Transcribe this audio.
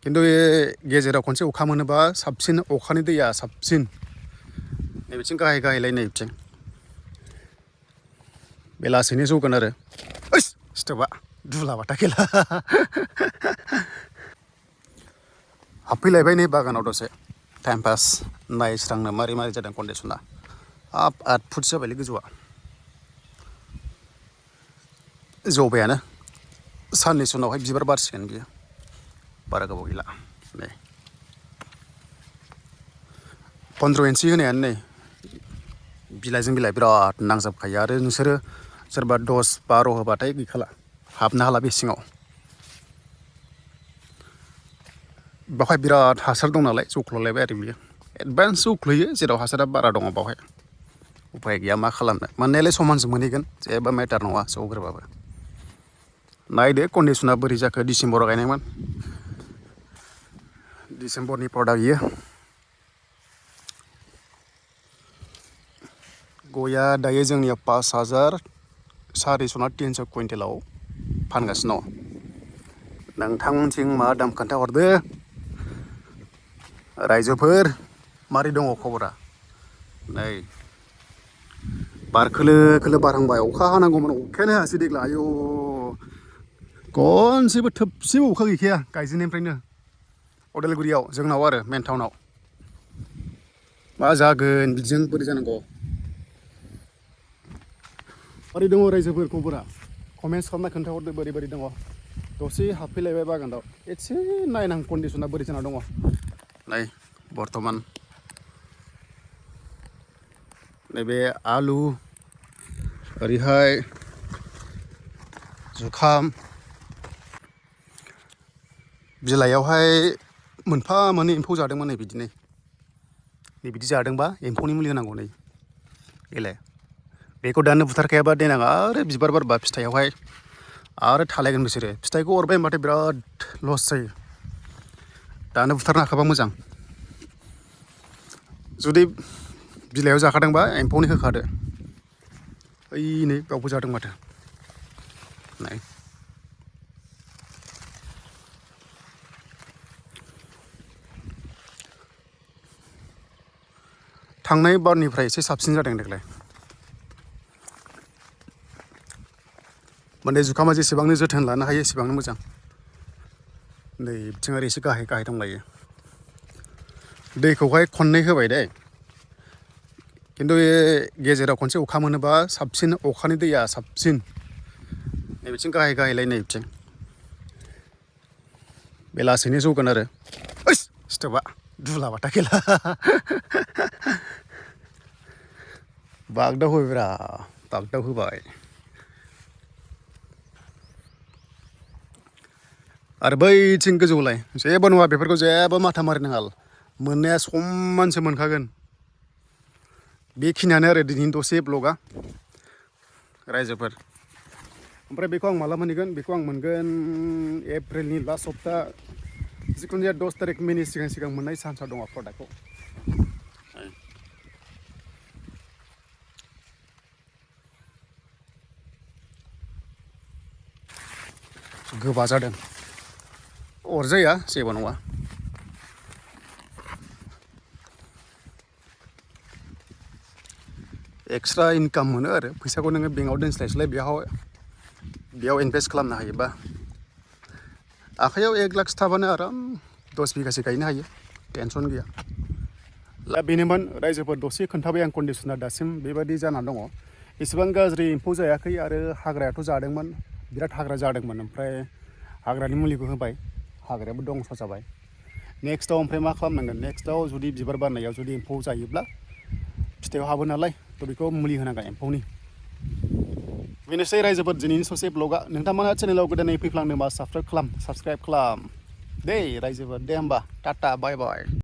खिन्थु बे गेजेराव खनसे अखा मोनोबा साबसिन अखानि दैया साबसिन नैबिथिं गाहाय गाहायलाय नैबिथिं बे लासैनो जौगोन आरो ओइस स्टपआ दुलाबाथा खेला हाबफैलायबाय नै बागानाव दसे टाइम पास नायस्रांनो मारै मारै जादों कन्डिसना हाब 8 फुट जाबायलै गोजौआ जौबायानो साननैसो उनावहाय बिबार बारसिगोन बियो बारा गोबाव गैला नै 15 इन्सि होनायानो नै बिलाइजों बिलाइ बिराद नांजाबखायो आरो नोंसोरो सोरबा 10-12 होबाथाय गैखाला हाबनो हाला बे सिङाव बावहाय बिराद हासार दं नालाय जौख्ल'लायबाय आरो बियो एडभान्स जौख्ल'यो जेराव हासारा बारा दङ बावहाय उफाय गैया मा खालामनो मोननायालाय समानसो मोनहैगोन जेबो मेटार नङा जौग्रोबाबो नायदो कन्डिसना बोरै जाखो डिसेम्बराव गायनायमोन डिसेम्बरनि प्रडाक्ट इयो गया दायो जोंनियाव 5,400 ना 300 कुइन्टेलाव फानगासिनो दं नोंथांमोनथिं मा दाम खोन्थाहरदो रायजोफोर मारै दङ खबरा नै बार खोलो खोलो बारहांबाय अखा हानांगौमोन अखायानो हायासै देग्लाय आयौ खनसेबो थोबसेबो अखा गैखाया गायजेननायनिफ्रायनो अदालगुरियाव जोंनाव आरो मेन टाउनाव मा जागोन बिदिजों बोरै जानांगौ मारै दङ रायजोफोर खबरा कमेन्ट्स खालामना खोन्थाहरदो बोरै बोरै दङ दसे हाबफैलायबाय बागानाव एसे नायनां कन्डिसना बोरै जाना दङ नै बर्थमान नैबे आलु ओरैहाय जुखाम बिलाइयावहाय मोनफा मोननै एम्फौ जादोंमोन नै बिदि जादोंबा एम्फौनि मुलि होनांगौ नै एलाय बेखौ दानो बुथारखायाबा देनां आरो बिबार बारबा फिथाइयावहाय आरो थालायगोन बिसोरो फिथाइखौ अरबाय होनबाथाय बिराद लस जायो दानो बुथारनो हाखाबा मोजां जुदि बिलाइयाव जाखादोंबा एम्फौनि होखादो ओइ नै बेयावबो जादों माथो नाय थांनाय बारनिफ्राय एसे साबसिन जादों देग्लाय माने जुखामा जेसेबांनो जोथोन लानो हायो एसेबांनो मोजां नै बिथिं आरो एसे गाहाय गाहाय दंलायो दैखौहाय खननै होबाय दे खिन्थु बे गेजेराव खनसे अखा मोनोबा साबसिन अखानि दैया साबसिन नैबिथिं गाहाय गाहायलाय नैबिथिं बे लासैनो जौगोन आरो ओइस स्टपआ दुलाबाथा खेला बागदाव होबायब्रा बागदाव होबाय आरो बैथिं गोजौलाय जेबो नङा बेफोरखौ जेबो माथा मारिनाङा मोननाया समानसो मोनखागोन बेखिनियानो आरो दिनैनि दसे ब्लगा रायजोफोर ओमफ्राय बेखौ आं माला मोनहैगोन बेखौ आं मोनगोन एप्रिलनि लास्ट सप्ता जिखुनु जाया 10 तारिख मेनि सिगां मोननाय चान्सआ दङ प्रडाक्टखौ गोबा जादों अरजाया जेबो नङा एक्सट्रा इनकाम मोनो आरो फैसाखौ नोङो बेंकआव दोनस्लायस्लाय बेयाव इनभेस्ट खालामनो हायोबा आखाइयाव 1 लाख थाबानो आराम 10 बिगासो गायनो हायो टेनसन गैया बेनोमोन रायजोफोर दसे खोन्थाबाय आं कन्डिसना दासिम बेबायदि जानानै दङ एसेबां गाज्रि एम्फौ जायाखै आरो हाग्रायाथ' जादोंमोन बिराद हाग्रा जादोंमोन ओमफ्राय हाग्रानि मुलिखौ होबाय हाग्रायाबो दंस जाबाय नेक्स्टआव ओमफ्राय मा खालामनांगोन नेक्स्टआव जुदि बिबार बारनायाव जुदि एम्फौ जायोब्ला फिथाइयाव हाबो नालाय थ' बेखौ मुलि होनांगोन एम्फौनि बेनोसै रायजोफोर दिनैनि ससे ब्लगा नोंथांमोना चेनेलाव गोदानै फैफ्लांदोंबा साबस्क्राइब खालाम दे रायजोफोर दे होमबा टाटा बाय बाय